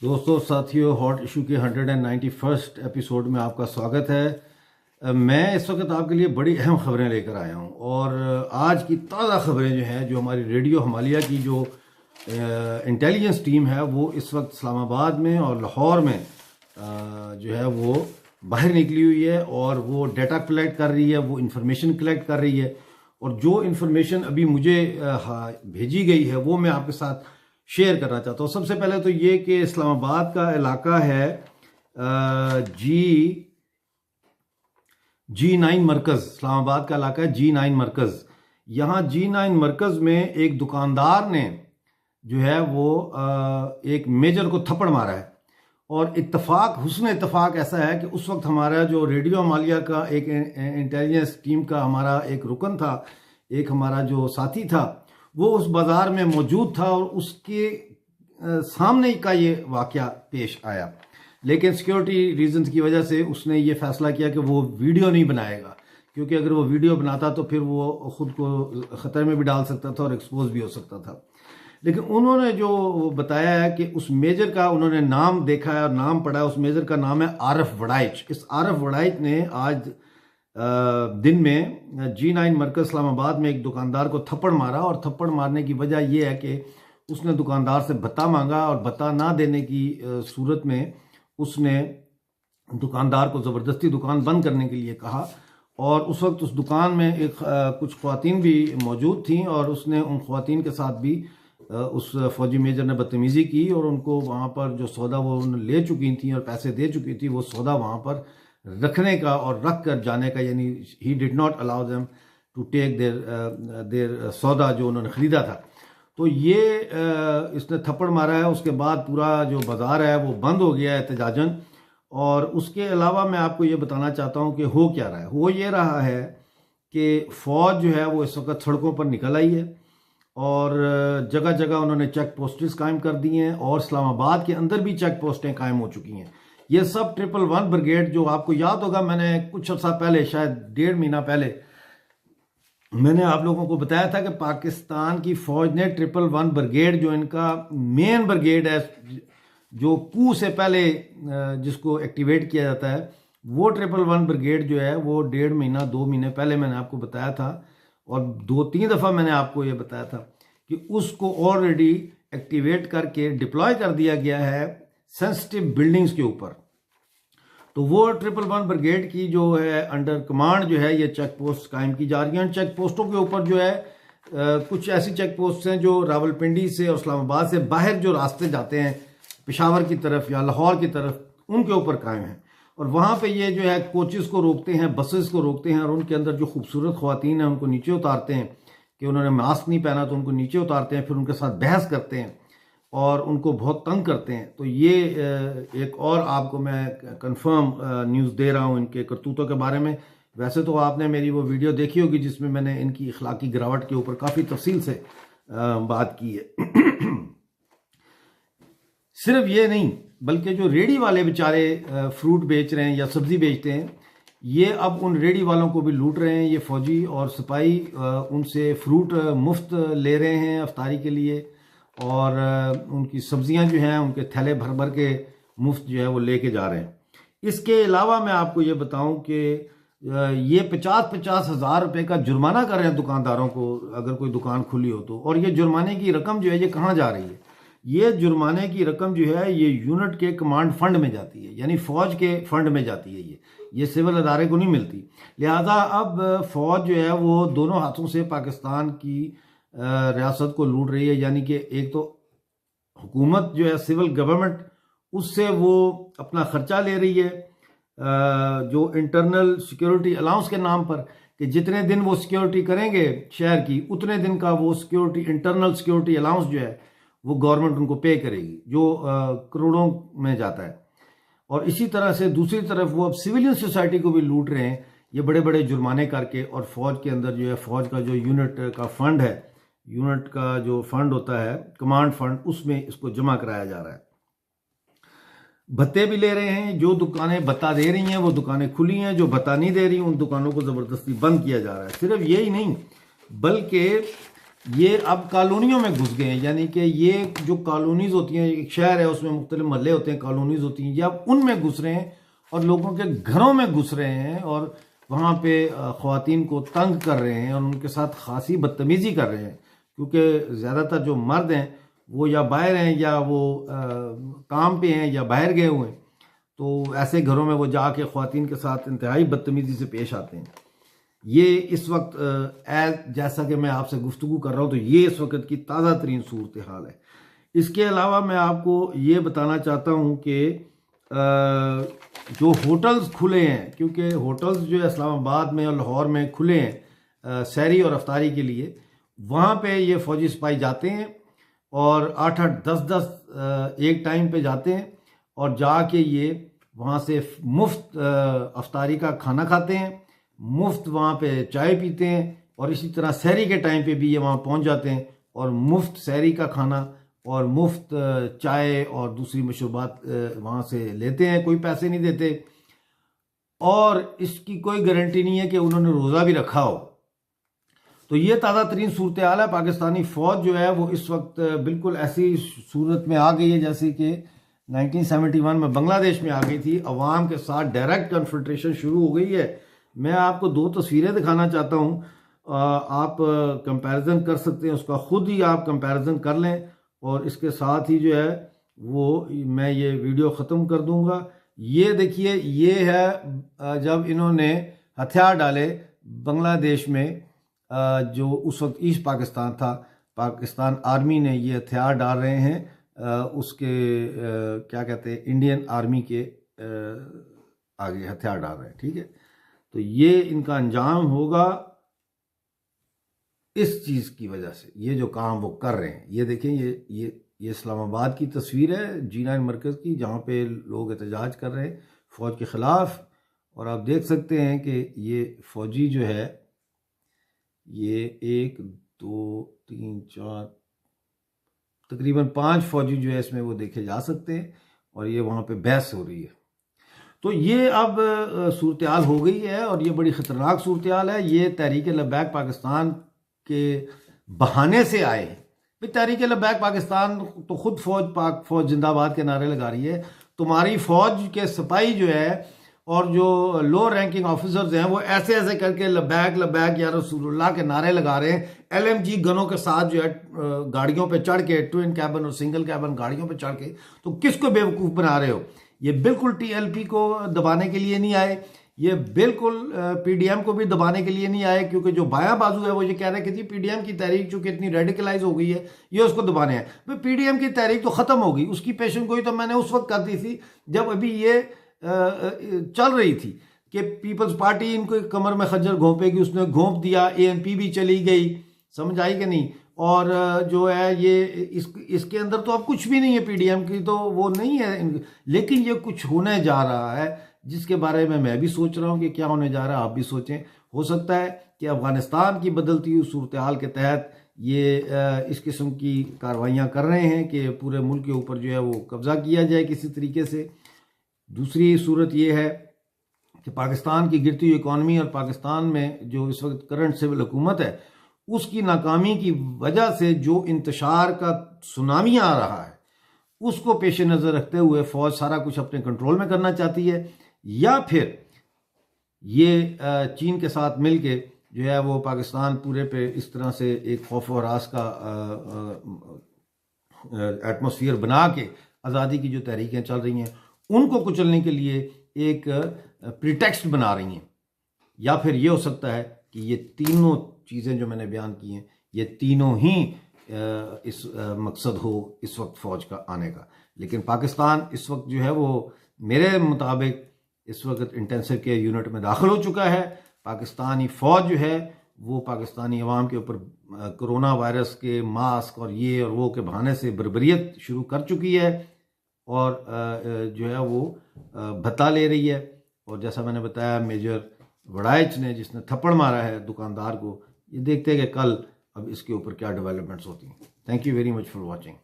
दोस्तों साथियों, hot issue के 191st एपिसोड में आपका स्वागत है। मैं इस वक्त आपके लिए बड़ी अहम खबरें लेकर आया हूं और आज की ताज़ा खबरें जो हैं, जो हमारी रेडियो हिमालय की जो इंटेलिजेंस टीम है वो इस वक्त इस्लामाबाद में और लाहौर में जो है वो बाहर निकली हुई है और वो डेटा कलेक्ट कर रही है, वो इंफॉर्मेशन कलेक्ट कर रही है। और जो इंफॉर्मेशन अभी मुझे भेजी गई है वो मैं आपके साथ शेयर करना चाहता हूँ। सबसे पहले तो ये कि इस्लामाबाद का इलाका है G9 मरकज़। इस्लामाबाद का इलाका है G9 मरकज़। यहाँ G9 मरकज़ में एक दुकानदार ने जो है वो एक मेजर को थप्पड़ मारा है। और इत्तफाक, हुस्न इत्तफाक ऐसा है कि उस वक्त हमारा जो रेडियो हिमालय का एक इंटेलिजेंस टीम का हमारा एक रुकन था, एक हमारा जो साथी था, वो उस बाज़ार में मौजूद था और उसके सामने का ये वाक़या पेश आया। लेकिन सिक्योरिटी रीजंस की वजह से उसने ये फैसला किया कि वो वीडियो नहीं बनाएगा, क्योंकि अगर वो वीडियो बनाता तो फिर वो ख़ुद को ख़तरे में भी डाल सकता था और एक्सपोज भी हो सकता था। लेकिन उन्होंने जो बताया है कि उस मेजर का उन्होंने नाम देखा है और नाम पढ़ा है। उस मेजर का नाम है आरफ वड़ाइच। इस आरफ वड़ाइच ने आज दिन में G9 मरकज़ इस्लामाबाद में एक दुकानदार को थप्पड़ मारा। और थप्पड़ मारने की वजह यह है कि उसने दुकानदार से भत्ता मांगा और भत्ता ना देने की सूरत में उसने दुकानदार को ज़बरदस्ती दुकान बंद करने के लिए कहा। और उस वक्त उस दुकान में एक कुछ ख़वातीन भी मौजूद थीं और उसने उन ख़वातीन के साथ भी उस फौजी मेजर ने बदतमीज़ी की और उनको वहाँ पर जो सौदा वो उन्होंने ले चुकी थी और पैसे दे चुकी थी, वो सौदा वहाँ पर रखने का और रख कर जाने का, यानी ही did not allow them to take their सौदा जो उन्होंने ख़रीदा था। तो ये इसने थप्पड़ मारा है। उसके बाद पूरा जो बाज़ार है वो बंद हो गया है एहतजाजन। और उसके अलावा मैं आपको ये बताना चाहता हूँ कि हो क्या रहा है। हो ये रहा है कि फ़ौज जो है वो इस वक्त सड़कों पर निकल आई है और जगह जगह उन्होंने चेक पोस्टें कायम कर दी हैं और इस्लामाबाद के अंदर भी चेक पोस्टें कायम हो चुकी हैं। ये सब 111 ब्रिगेड, जो आपको याद होगा मैंने कुछ अर्सा पहले, शायद 1.5 महीना पहले, मैंने आप लोगों को बताया था कि पाकिस्तान की फ़ौज ने 111 ब्रिगेड, जो इनका मेन ब्रिगेड है, जो कू से पहले जिसको एक्टिवेट किया जाता है, वो 111 ब्रिगेड जो है वो 1.5 महीना 2 महीने पहले मैंने आपको बताया था और 2-3 दफ़ा मैंने आपको ये बताया था कि उसको ऑलरेडी एक्टिवेट करके डिप्लॉय कर दिया गया है सेंसिटिव बिल्डिंग्स के ऊपर। तो वो 111 ब्रिगेड की जो है अंडर कमांड जो है ये चेक पोस्ट कायम की जा रही हैं। चेक पोस्टों के ऊपर जो है कुछ ऐसी चेक पोस्ट हैं जो रावलपिंडी से और इस्लामाबाद से बाहर जो रास्ते जाते हैं पेशावर की तरफ या लाहौर की तरफ, उनके ऊपर कायम हैं। और वहाँ पे ये जो है कोचेस को रोकते हैं, बसेस को रोकते हैं और उनके अंदर जो खूबसूरत ख़वातीन हैं उनको नीचे उतारते हैं कि उन्होंने मास्क नहीं पहना तो उनको नीचे उतारते हैं, फिर उनके साथ बहस करते हैं और उनको बहुत तंग करते हैं। तो ये एक और आपको मैं कंफर्म न्यूज़ दे रहा हूँ इनके करतूतों के बारे में। वैसे तो आपने मेरी वो वीडियो देखी होगी जिसमें मैंने इनकी अखलाकी गिरावट के ऊपर काफ़ी तफसील से बात की है। सिर्फ ये नहीं, बल्कि जो रेडी वाले बेचारे फ्रूट बेच रहे हैं या सब्ज़ी बेचते हैं, ये अब उन रेडी वालों को भी लूट रहे हैं। ये फ़ौजी और सिपाही उनसे फ्रूट मुफ्त ले रहे हैं अफ्तारी के लिए और उनकी सब्जियां जो हैं उनके थैले भर भर के मुफ्त जो है वो लेके जा रहे हैं। इसके अलावा मैं आपको ये बताऊं कि ये 50-50 हज़ार रुपये का जुर्माना कर रहे हैं दुकानदारों को अगर कोई दुकान खुली हो तो। और ये जुर्माने की रकम जो है ये कहाँ जा रही है? ये जुर्माने की रकम जो है ये यूनिट के कमांड फंड में जाती है, यानी फ़ौज के फंड में जाती है। ये सिविल अदारे को नहीं मिलती। लिहाजा अब फ़ौज जो है वो दोनों हाथों से पाकिस्तान की रियासत को लूट रही है। यानी कि एक तो हुकूमत जो है सिविल गवर्नमेंट, उससे वो अपना खर्चा ले रही है जो इंटरनल सिक्योरिटी अलाउंस के नाम पर, कि जितने दिन वो सिक्योरिटी करेंगे शहर की उतने दिन का वो सिक्योरिटी, इंटरनल सिक्योरिटी अलाउंस जो है वो गवर्नमेंट उनको पे करेगी, जो करोड़ों में जाता है। और इसी तरह से दूसरी तरफ वो अब सिविलियन सोसाइटी को भी लूट रहे हैं ये बड़े बड़े जुर्माने करके। और फौज के अंदर जो है, फौज का जो यूनिट का फंड है, यूनिट का जो फंड होता है कमांड फंड, उसमें इसको जमा कराया जा रहा है। भत्ते भी ले रहे हैं। जो दुकानें भत्ता दे रही हैं वो दुकानें खुली हैं, जो भत्ता नहीं दे रही उन दुकानों को ज़बरदस्ती बंद किया जा रहा है। सिर्फ यही नहीं, बल्कि ये अब कॉलोनियों में घुस गए हैं, यानी कि ये जो कॉलोनीज होती हैं, एक शहर है उसमें मुख्तलिफ मोहल्ले होते हैं, कॉलोनीज होती हैं, ये अब उनमें घुस रहे हैं और लोगों के घरों में घुस रहे हैं और वहाँ पे ख़वातीन को तंग कर रहे हैं और उनके साथ खासी बदतमीज़ी कर रहे हैं, क्योंकि ज़्यादातर जो मर्द हैं वो या बाहर हैं या वो काम पे हैं या बाहर गए हुए हैं, तो ऐसे घरों में वो जाके ख़वातीन के साथ इंतहाई बदतमीज़ी से पेश आते हैं। ये इस वक्त जैसा कि मैं आपसे गुफ्तगू कर रहा हूँ, तो ये इस वक्त की ताज़ा तरीन सूरत हाल है। इसके अलावा मैं आपको ये बताना चाहता हूँ कि जो होटल्स खुले हैं, क्योंकि होटल्स जो है इस्लामाबाद में और लाहौर में खुले हैं सहरी और अफ्तारी के लिए, वहाँ पे ये फ़ौजी सिपाही जाते हैं और 8-8 10-10 एक टाइम पे जाते हैं और जाके ये वहाँ से मुफ्त अफ्तारी का खाना खाते हैं, मुफ्त वहाँ पे चाय पीते हैं और इसी तरह सहरी के टाइम पे भी ये वहाँ पहुँच जाते हैं और मुफ्त सहरी का खाना और मुफ्त चाय और दूसरी मशरूबात वहाँ से लेते हैं, कोई पैसे नहीं देते और इसकी कोई गारंटी नहीं है कि उन्होंने रोज़ा भी रखा हो। तो ये ताज़ा तरीन सूरत हाल है। पाकिस्तानी फ़ौज जो है वो इस वक्त बिल्कुल ऐसी सूरत में आ गई है जैसे कि 1971 में बांग्लादेश में आ गई थी। अवाम के साथ डायरेक्ट कन्फ्रंटेशन शुरू हो गई है। मैं आपको 2 तस्वीरें दिखाना चाहता हूँ, आप कंपैरिजन कर सकते हैं, उसका ख़ुद ही आप कंपैरिजन कर लें और इसके साथ ही जो है वो मैं ये वीडियो ख़त्म कर दूँगा। ये देखिए, ये है जब इन्होंने हथियार डाले बांग्लादेश में, जो उस वक्त ईस्ट पाकिस्तान था, पाकिस्तान आर्मी ने ये हथियार डाल रहे हैं उसके क्या कहते हैं, इंडियन आर्मी के आगे हथियार डाल रहे हैं, ठीक है। तो ये इनका अंजाम होगा इस चीज़ की वजह से, ये जो काम वो कर रहे हैं। ये देखें, ये इस्लामाबाद की तस्वीर है G9 मरकज़ की, जहाँ पे लोग एहतजाज कर रहे हैं फ़ौज के ख़िलाफ़। और आप देख सकते हैं कि ये फ़ौजी जो है, ये 1 2 3 4 तकरीबन 5 फ़ौजी जो है इसमें वो देखे जा सकते हैं और ये वहाँ पे बहस हो रही है। तो ये अब सूरत हाल हो गई है और ये बड़ी ख़तरनाक सूरत हाल है। ये तहरीक लब्बैक पाकिस्तान के बहाने से आए हैं। तहरीक लब्बैक पाकिस्तान तो खुद पाक फ़ौज जिंदाबाद के नारे लगा रही है। तुम्हारी फ़ौज के सिपाही जो है और जो लो रैंकिंग ऑफिसर्स हैं वो ऐसे ऐसे करके लब्बैक लब्बैक या रसूलुल्लाह के नारे लगा रहे हैं। LMG गनों के साथ जो है गाड़ियों पे चढ़ के, ट्विन कैबन और सिंगल कैबन गाड़ियों पे चढ़ के, तो किसको बेवकूफ़ बना रहे हो? ये बिल्कुल TLP को दबाने के लिए नहीं आए, ये बिल्कुल PDM को भी दबाने के लिए नहीं आए, क्योंकि जो बायां बाजू है वो ये कह रहे हैं कि जी PDM की तहरीक चूंकि इतनी रेडिकलाइज हो गई है, ये उसको दबाने हैं। भाई PDM की तहरीक तो ख़त्म हो गई, उसकी पेशन गोई तो मैंने उस वक्त कर दी थी जब अभी ये चल रही थी कि पीपल्स पार्टी इनको कमर में खज्जर घोंपेगी, उसने घोंप दिया, ANP भी चली गई, समझ आई कि नहीं। और जो है ये इसके अंदर तो अब कुछ भी नहीं है, PDM की तो वो नहीं है, लेकिन ये कुछ होने जा रहा है जिसके बारे में मैं भी सोच रहा हूँ कि क्या होने जा रहा है, आप भी सोचें। हो सकता है कि अफगानिस्तान की बदलती हुई सूरत हाल के तहत ये इस किस्म की कार्रवाइयाँ कर रहे हैं कि पूरे मुल्क के ऊपर जो है वो कब्ज़ा किया जाए किसी तरीके से। दूसरी सूरत ये है कि पाकिस्तान की गिरती हुई इकॉनमी और पाकिस्तान में जो इस वक्त करंट सिविल हुकूमत है उसकी नाकामी की वजह से जो इंतशार का सुनामी आ रहा है, उसको पेश नज़र रखते हुए फ़ौज सारा कुछ अपने कंट्रोल में करना चाहती है, या फिर ये चीन के साथ मिलके जो है वो पाकिस्तान पूरे पे इस तरह से एक खौफ और हरास का एटमॉस्फेयर बना के आज़ादी की जो तहरीकें चल रही हैं उनको कुचलने के लिए एक प्रीटेक्स्ट बना रही हैं। या फिर ये हो सकता है कि ये तीनों चीज़ें जो मैंने बयान की हैं, ये तीनों ही इस मकसद हो इस वक्त फ़ौज का आने का। लेकिन पाकिस्तान इस वक्त जो है वो मेरे मुताबिक इस वक्त इंटेंसिव केयर यूनिट में दाखिल हो चुका है। पाकिस्तानी फ़ौज जो है वो पाकिस्तानी अवाम के ऊपर कोरोना वायरस के मास्क और ये और वो के बहाने से बर्बरियत शुरू कर चुकी है और जो है वो भत्ता ले रही है। और जैसा मैंने बताया, मेजर वड़ाइच ने जिसने थप्पड़ मारा है दुकानदार को, ये देखते हैं कि कल अब इसके ऊपर क्या डेवलपमेंट्स होती हैं। Thank you very much for watching.